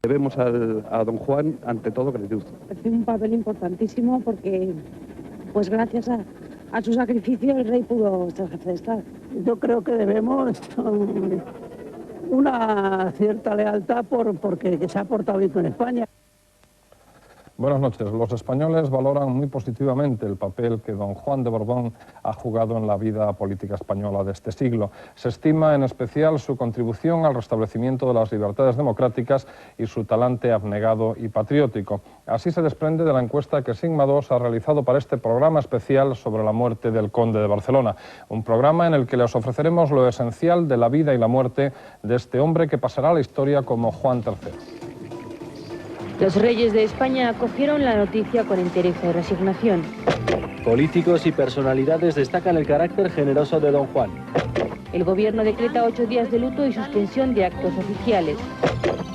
Debemos a don Juan, ante todo, gratitud. Hace un papel importantísimo porque, pues gracias a su sacrificio, el rey pudo ser jefe de Estado. Yo creo que debemos una cierta lealtad porque se ha portado bien con España. Buenas noches. Los españoles valoran muy positivamente el papel que don Juan de Borbón ha jugado en la vida política española de este siglo. Se estima en especial su contribución al restablecimiento de las libertades democráticas y su talante abnegado y patriótico. Así se desprende de la encuesta que Sigma II ha realizado para este programa especial sobre la muerte del Conde de Barcelona. Un programa en el que les ofreceremos lo esencial de la vida y la muerte de este hombre que pasará a la historia como Juan III. Los reyes de España acogieron la noticia con entereza y resignación. Políticos y personalidades destacan el carácter generoso de don Juan. El gobierno decreta 8 días de luto y suspensión de actos oficiales.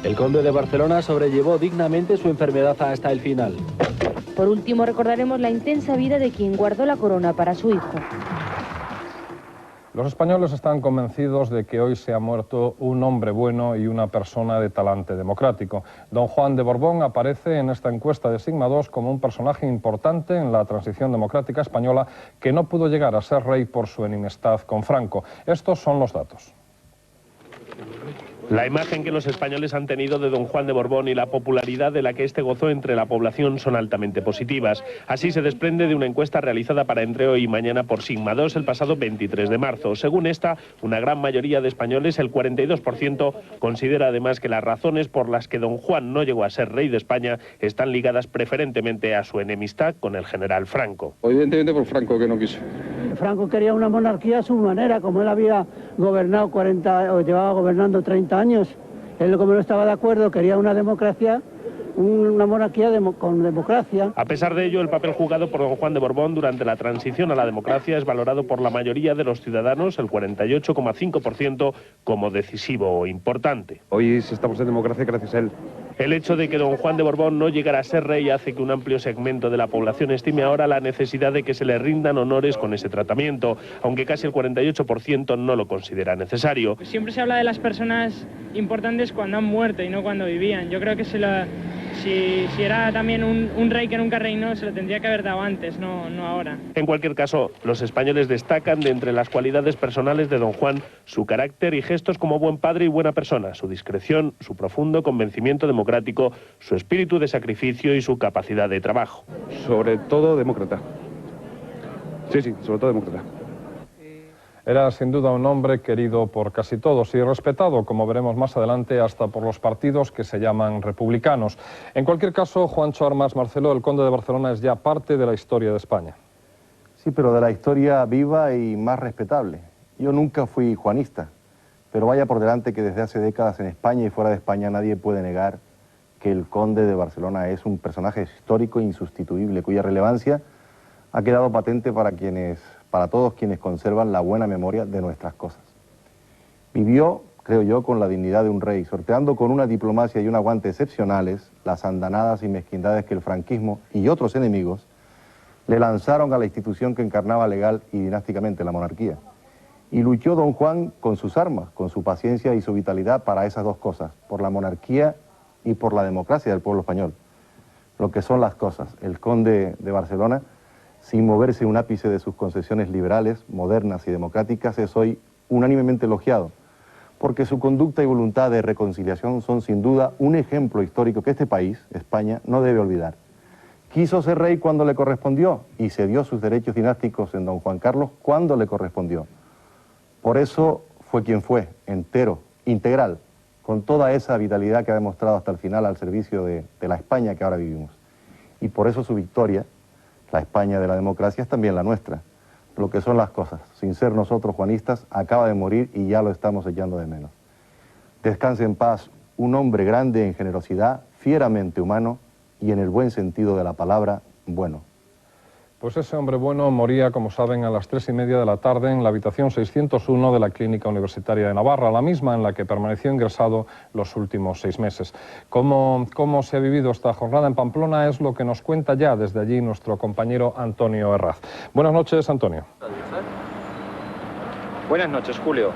El conde de Barcelona sobrellevó dignamente su enfermedad hasta el final. Por último, recordaremos la intensa vida de quien guardó la corona para su hijo. Los españoles están convencidos de que hoy se ha muerto un hombre bueno y una persona de talante democrático. Don Juan de Borbón aparece en esta encuesta de Sigma II como un personaje importante en la transición democrática española que no pudo llegar a ser rey por su enemistad con Franco. Estos son los datos. La imagen que los españoles han tenido de don Juan de Borbón y la popularidad de la que éste gozó entre la población son altamente positivas. Así se desprende de una encuesta realizada para entre hoy y mañana por Sigma II el pasado 23 de marzo. Según esta, una gran mayoría de españoles, el 42%, considera además que las razones por las que don Juan no llegó a ser rey de España están ligadas preferentemente a su enemistad con el general Franco. Evidentemente por Franco, que no quiso. Franco quería una monarquía a su manera, como él había gobernado llevaba gobernando 30 años. Él, como no estaba de acuerdo, quería una democracia, una monarquía con democracia. A pesar de ello, el papel jugado por don Juan de Borbón durante la transición a la democracia es valorado por la mayoría de los ciudadanos, el 48,5%, como decisivo o importante. Hoy estamos en democracia gracias a él. El hecho de que don Juan de Borbón no llegara a ser rey hace que un amplio segmento de la población estime ahora la necesidad de que se le rindan honores con ese tratamiento, aunque casi el 48% no lo considera necesario. Siempre se habla de las personas importantes cuando han muerto y no cuando vivían. Yo creo que si era también un rey que nunca reinó, se lo tendría que haber dado antes, no ahora. En cualquier caso, los españoles destacan de entre las cualidades personales de don Juan su carácter y gestos como buen padre y buena persona, su discreción, su profundo convencimiento democrático, su espíritu de sacrificio y su capacidad de trabajo. Sobre todo demócrata. Sí, sobre todo demócrata. Era sin duda un hombre querido por casi todos y respetado, como veremos más adelante, hasta por los partidos que se llaman republicanos. En cualquier caso, Juancho Armas Marcelo, el conde de Barcelona, es ya parte de la historia de España. Sí, pero de la historia viva y más respetable. Yo nunca fui juanista, pero vaya por delante que desde hace décadas en España y fuera de España nadie puede negar que el conde de Barcelona es un personaje histórico e insustituible, cuya relevancia ha quedado patente para todos quienes conservan la buena memoria de nuestras cosas. Vivió, creo yo, con la dignidad de un rey, sorteando con una diplomacia y un aguante excepcionales las andanadas y mezquindades que el franquismo y otros enemigos le lanzaron a la institución que encarnaba legal y dinásticamente la monarquía. Y luchó don Juan con sus armas, con su paciencia y su vitalidad para esas dos cosas, por la monarquía y por la democracia del pueblo español. Lo que son las cosas. El conde de Barcelona, sin moverse un ápice de sus concesiones liberales, modernas y democráticas, es hoy unánimemente elogiado, porque su conducta y voluntad de reconciliación son sin duda un ejemplo histórico que este país, España, no debe olvidar. Quiso ser rey cuando le correspondió y cedió sus derechos dinásticos en don Juan Carlos cuando le correspondió. Por eso fue quien fue, entero, integral, con toda esa vitalidad que ha demostrado hasta el final al servicio de la España que ahora vivimos. Y por eso su victoria, la España de la democracia, es también la nuestra. Lo que son las cosas, sin ser nosotros juanistas, acaba de morir y ya lo estamos echando de menos. Descanse en paz un hombre grande en generosidad, fieramente humano y en el buen sentido de la palabra, bueno. Pues ese hombre bueno moría, como saben, a las 3:30 de la tarde en la habitación 601 de la Clínica Universitaria de Navarra, la misma en la que permaneció ingresado los últimos 6 meses. ¿Cómo se ha vivido esta jornada en Pamplona? Es lo que nos cuenta ya desde allí nuestro compañero Antonio Herraz. Buenas noches, Antonio. Buenas noches, Julio.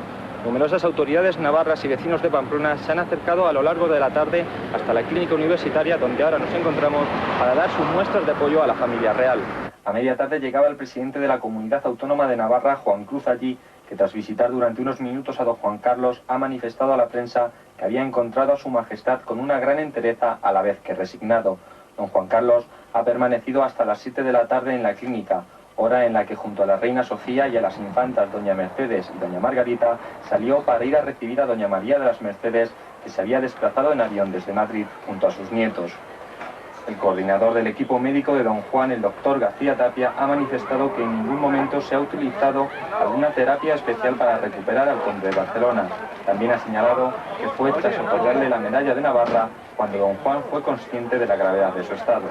Numerosas autoridades navarras y vecinos de Pamplona se han acercado a lo largo de la tarde hasta la clínica universitaria donde ahora nos encontramos para dar sus muestras de apoyo a la familia real. A media tarde llegaba el presidente de la Comunidad Autónoma de Navarra, Juan Cruz, allí, que tras visitar durante unos minutos a don Juan Carlos ha manifestado a la prensa que había encontrado a su majestad con una gran entereza a la vez que resignado. Don Juan Carlos ha permanecido hasta las 7 de la tarde en la clínica, hora en la que junto a la reina Sofía y a las infantas doña Mercedes y doña Margarita salió para ir a recibir a doña María de las Mercedes, que se había desplazado en avión desde Madrid junto a sus nietos. El coordinador del equipo médico de don Juan, el doctor García Tapia, ha manifestado que en ningún momento se ha utilizado alguna terapia especial para recuperar al conde de Barcelona. También ha señalado que fue tras otorgarle la medalla de Navarra cuando don Juan fue consciente de la gravedad de su estado.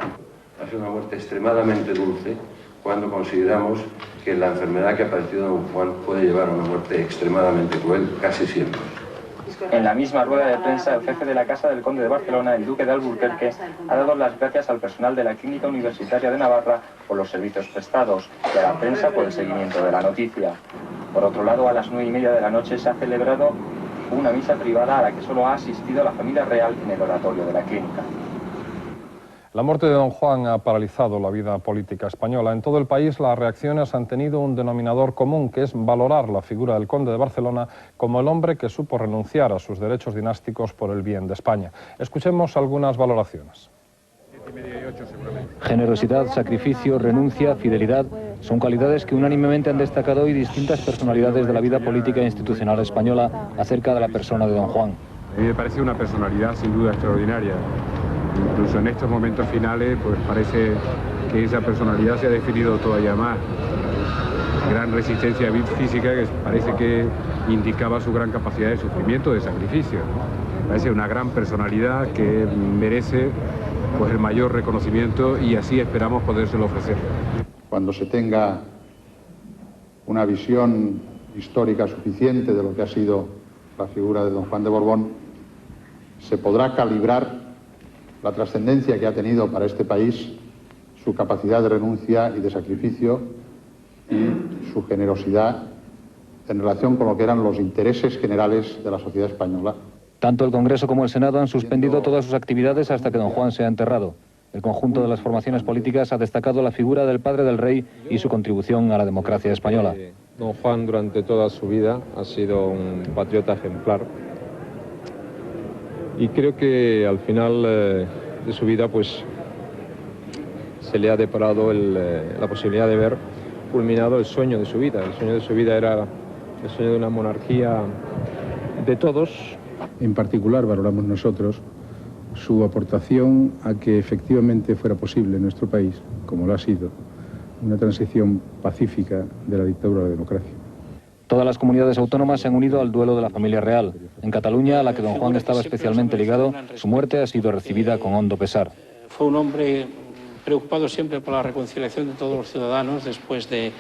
Ha sido una muerte extremadamente dulce cuando consideramos que la enfermedad que ha padecido don Juan puede llevar a una muerte extremadamente cruel casi siempre. En la misma rueda de prensa, el jefe de la Casa del Conde de Barcelona, el duque de Alburquerque, ha dado las gracias al personal de la Clínica Universitaria de Navarra por los servicios prestados y a la prensa por el seguimiento de la noticia. Por otro lado, a las 9:30 de la noche se ha celebrado una misa privada a la que solo ha asistido la familia real en el oratorio de la clínica. La muerte de don Juan ha paralizado la vida política española. En todo el país las reacciones han tenido un denominador común, que es valorar la figura del conde de Barcelona como el hombre que supo renunciar a sus derechos dinásticos por el bien de España. Escuchemos algunas valoraciones. Generosidad, sacrificio, renuncia, fidelidad son cualidades que unánimemente han destacado hoy distintas personalidades de la vida política e institucional española acerca de la persona de don Juan. A mí me parece una personalidad sin duda extraordinaria. Incluso en estos momentos finales, pues parece que esa personalidad se ha definido todavía más. Gran resistencia física que parece que indicaba su gran capacidad de sufrimiento, de sacrificio. Parece una gran personalidad que merece pues el mayor reconocimiento y así esperamos podérselo ofrecer. Cuando se tenga una visión histórica suficiente de lo que ha sido la figura de don Juan de Borbón, se podrá calibrar la trascendencia que ha tenido para este país, su capacidad de renuncia y de sacrificio y su generosidad en relación con lo que eran los intereses generales de la sociedad española. Tanto el Congreso como el Senado han suspendido todas sus actividades hasta que don Juan sea enterrado. El conjunto de las formaciones políticas ha destacado la figura del padre del rey y su contribución a la democracia española. Don Juan durante toda su vida ha sido un patriota ejemplar. Y creo que al final de su vida pues se le ha deparado la posibilidad de ver culminado el sueño de su vida. El sueño de su vida era el sueño de una monarquía de todos. En particular valoramos nosotros su aportación a que efectivamente fuera posible en nuestro país, como lo ha sido, una transición pacífica de la dictadura a la democracia. Todas las comunidades autónomas se han unido al duelo de la familia real. En Cataluña, a la que don Juan estaba especialmente ligado, su muerte ha sido recibida con hondo pesar. Fue un hombre preocupado siempre por la reconciliación de todos los ciudadanos después del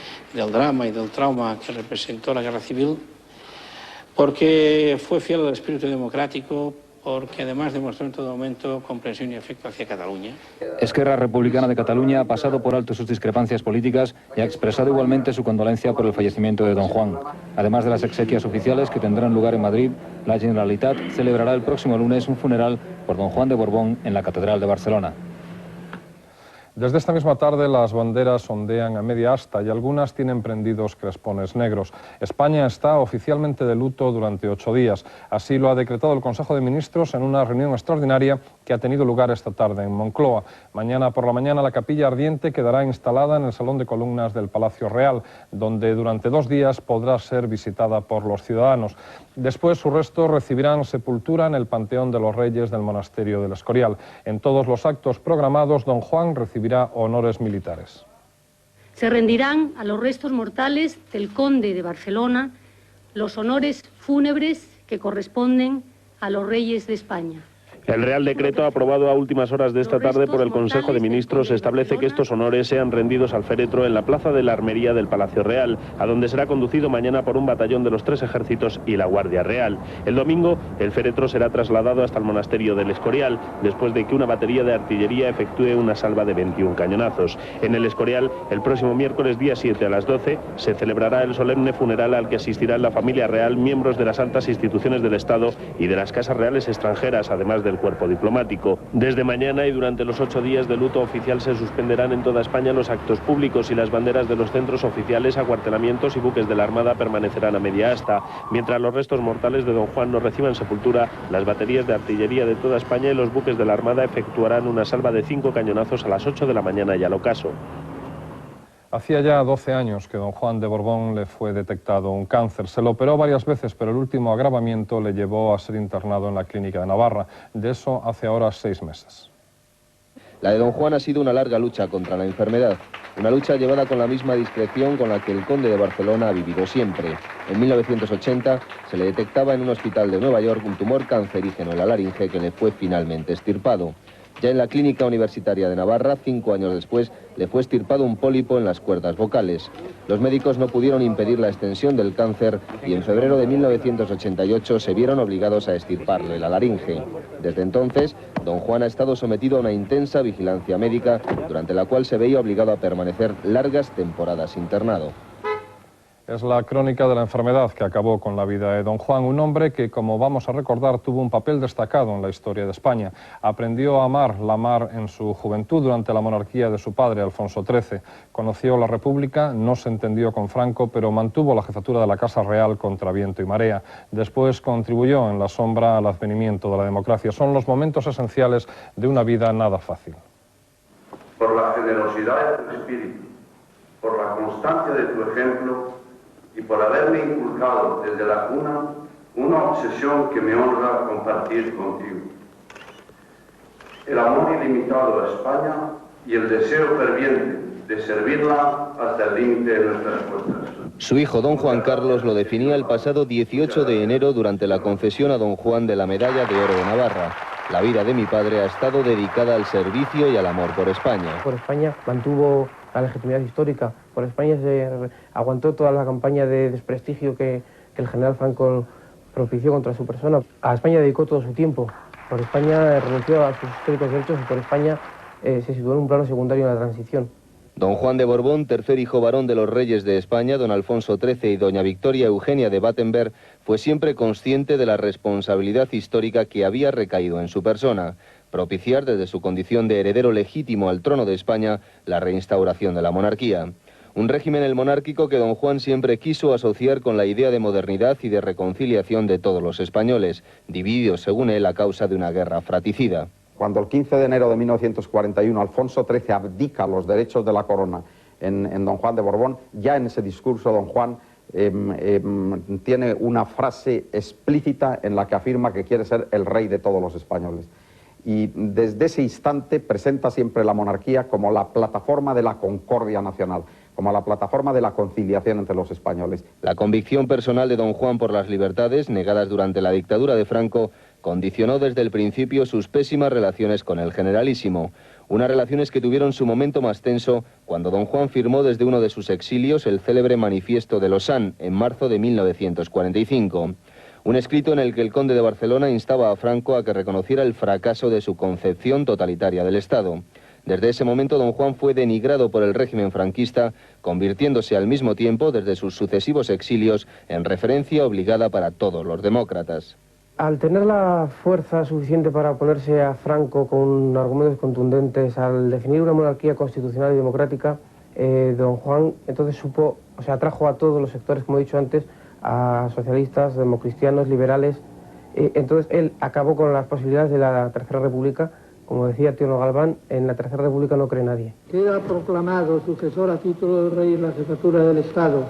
drama y del trauma que representó la guerra civil, porque fue fiel al espíritu democrático, porque además demostró en todo momento comprensión y afecto hacia Cataluña. Esquerra Republicana de Cataluña ha pasado por alto sus discrepancias políticas y ha expresado igualmente su condolencia por el fallecimiento de don Juan. Además de las exequias oficiales que tendrán lugar en Madrid, la Generalitat celebrará el próximo lunes un funeral por don Juan de Borbón en la Catedral de Barcelona. Desde esta misma tarde las banderas ondean a media asta y algunas tienen prendidos crespones negros. España está oficialmente de luto durante 8 días. Así lo ha decretado el Consejo de Ministros en una reunión extraordinaria que ha tenido lugar esta tarde en Moncloa. Mañana por la mañana la capilla ardiente quedará instalada en el Salón de Columnas del Palacio Real, donde durante 2 días podrá ser visitada por los ciudadanos. Después sus restos recibirán sepultura en el Panteón de los Reyes del Monasterio del Escorial. En todos los actos programados, don Juan recibirá honores militares. Se rendirán a los restos mortales del conde de Barcelona los honores fúnebres que corresponden a los reyes de España. El Real Decreto, aprobado a últimas horas de esta tarde por el Consejo de Ministros, establece que estos honores sean rendidos al féretro en la plaza de la Armería del Palacio Real, a donde será conducido mañana por un batallón de los 3 ejércitos y la Guardia Real. El domingo, el féretro será trasladado hasta el monasterio del Escorial, después de que una batería de artillería efectúe una salva de 21 cañonazos. En el Escorial, el próximo miércoles día 7 a las 12, se celebrará el solemne funeral al que asistirán la familia real, miembros de las altas instituciones del Estado y de las casas reales extranjeras, además del cuerpo diplomático. Desde mañana y durante los 8 días de luto oficial se suspenderán en toda España los actos públicos y las banderas de los centros oficiales, acuartelamientos y buques de la Armada permanecerán a media asta. Mientras los restos mortales de don Juan no reciban sepultura, las baterías de artillería de toda España y los buques de la Armada efectuarán una salva de 5 cañonazos a las 8 de la mañana y al ocaso. Hacía ya 12 años que don Juan de Borbón le fue detectado un cáncer. Se lo operó varias veces, pero el último agravamiento le llevó a ser internado en la clínica de Navarra. De eso hace ahora 6 meses. La de don Juan ha sido una larga lucha contra la enfermedad. Una lucha llevada con la misma discreción con la que el conde de Barcelona ha vivido siempre. En 1980 se le detectaba en un hospital de Nueva York un tumor cancerígeno en la laringe que le fue finalmente extirpado. Ya en la clínica universitaria de Navarra, 5 años después, le fue extirpado un pólipo en las cuerdas vocales. Los médicos no pudieron impedir la extensión del cáncer y en febrero de 1988 se vieron obligados a extirparle la laringe. Desde entonces, don Juan ha estado sometido a una intensa vigilancia médica, durante la cual se veía obligado a permanecer largas temporadas internado. Es la crónica de la enfermedad que acabó con la vida de don Juan, un hombre que, como vamos a recordar, tuvo un papel destacado en la historia de España. Aprendió a amar la mar en su juventud durante la monarquía de su padre, Alfonso XIII. Conoció la República, no se entendió con Franco, pero mantuvo la jefatura de la Casa Real contra viento y marea. Después contribuyó en la sombra al advenimiento de la democracia. Son los momentos esenciales de una vida nada fácil. Por la generosidad de tu espíritu, por la constancia de tu ejemplo, y por haberme inculcado desde la cuna una obsesión que me honra compartir contigo. El amor ilimitado a España y el deseo ferviente de servirla hasta el límite de nuestras fuerzas. Su hijo don Juan Carlos lo definía el pasado 18 de enero durante la concesión a don Juan de la Medalla de Oro de Navarra. La vida de mi padre ha estado dedicada al servicio y al amor por España. Por España mantuvo la legitimidad histórica. Por España se aguantó toda la campaña de desprestigio que el general Franco propició contra su persona. A España dedicó todo su tiempo. Por España renunció a sus históricos derechos y por España se situó en un plano secundario en la transición. Don Juan de Borbón, tercer hijo varón de los reyes de España, don Alfonso XIII y doña Victoria Eugenia de Battenberg, fue siempre consciente de la responsabilidad histórica que había recaído en su persona, propiciar desde su condición de heredero legítimo al trono de España la reinstauración de la monarquía. Un régimen monárquico que don Juan siempre quiso asociar con la idea de modernidad y de reconciliación de todos los españoles, divididos según él a causa de una guerra fratricida. Cuando el 15 de enero de 1941 Alfonso XIII abdica los derechos de la corona en don Juan de Borbón, ya en ese discurso don Juan tiene una frase explícita en la que afirma que quiere ser el rey de todos los españoles. Y desde ese instante presenta siempre la monarquía como la plataforma de la concordia nacional, como la plataforma de la conciliación entre los españoles. La convicción personal de don Juan por las libertades, negadas durante la dictadura de Franco, condicionó desde el principio sus pésimas relaciones con el Generalísimo. Unas relaciones que tuvieron su momento más tenso cuando don Juan firmó desde uno de sus exilios el célebre Manifiesto de Lausanne en marzo de 1945. Un escrito en el que el conde de Barcelona instaba a Franco a que reconociera el fracaso de su concepción totalitaria del Estado. Desde ese momento don Juan fue denigrado por el régimen franquista, convirtiéndose al mismo tiempo, desde sus sucesivos exilios, en referencia obligada para todos los demócratas. Al tener la fuerza suficiente para oponerse a Franco con argumentos contundentes, al definir una monarquía constitucional y democrática, don Juan entonces atrajo a todos los sectores, como he dicho antes, a socialistas, democristianos, liberales. Entonces él acabó con las posibilidades de la Tercera República. Como decía Tierno Galván, en la Tercera República no cree nadie. Queda proclamado sucesor a título de rey en la jefatura del Estado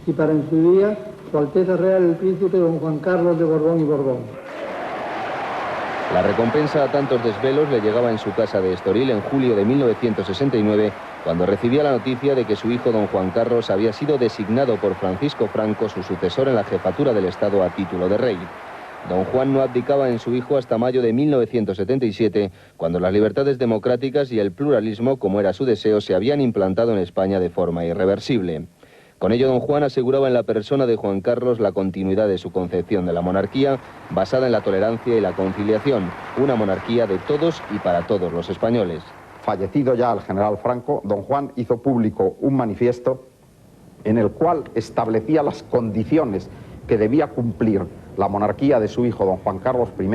y para en su día Su Alteza Real el Príncipe don Juan Carlos de Borbón y Borbón. La recompensa a tantos desvelos le llegaba en su casa de Estoril en julio de 1969, cuando recibía la noticia de que su hijo don Juan Carlos había sido designado por Francisco Franco su sucesor en la jefatura del Estado a título de rey. Don Juan no abdicaba en su hijo hasta mayo de 1977, cuando las libertades democráticas y el pluralismo, como era su deseo, se habían implantado en España de forma irreversible. Con ello, don Juan aseguraba en la persona de Juan Carlos la continuidad de su concepción de la monarquía, basada en la tolerancia y la conciliación, una monarquía de todos y para todos los españoles. Fallecido ya el general Franco, don Juan hizo público un manifiesto en el cual establecía las condiciones que debía cumplir la monarquía de su hijo don Juan Carlos I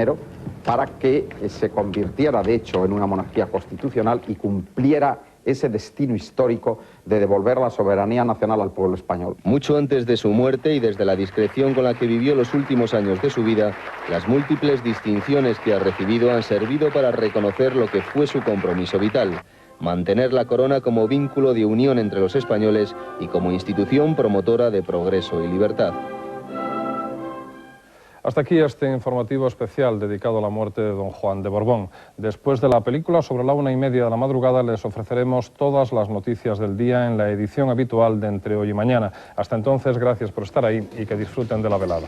para que se convirtiera de hecho en una monarquía constitucional y cumpliera ese destino histórico de devolver la soberanía nacional al pueblo español. Mucho antes de su muerte y desde la discreción con la que vivió los últimos años de su vida, las múltiples distinciones que ha recibido han servido para reconocer lo que fue su compromiso vital: mantener la corona como vínculo de unión entre los españoles y como institución promotora de progreso y libertad. Hasta aquí este informativo especial dedicado a la muerte de don Juan de Borbón. Después de la película, sobre la 1:30 de la madrugada, les ofreceremos todas las noticias del día en la edición habitual de Entre Hoy y Mañana. Hasta entonces, gracias por estar ahí y que disfruten de la velada.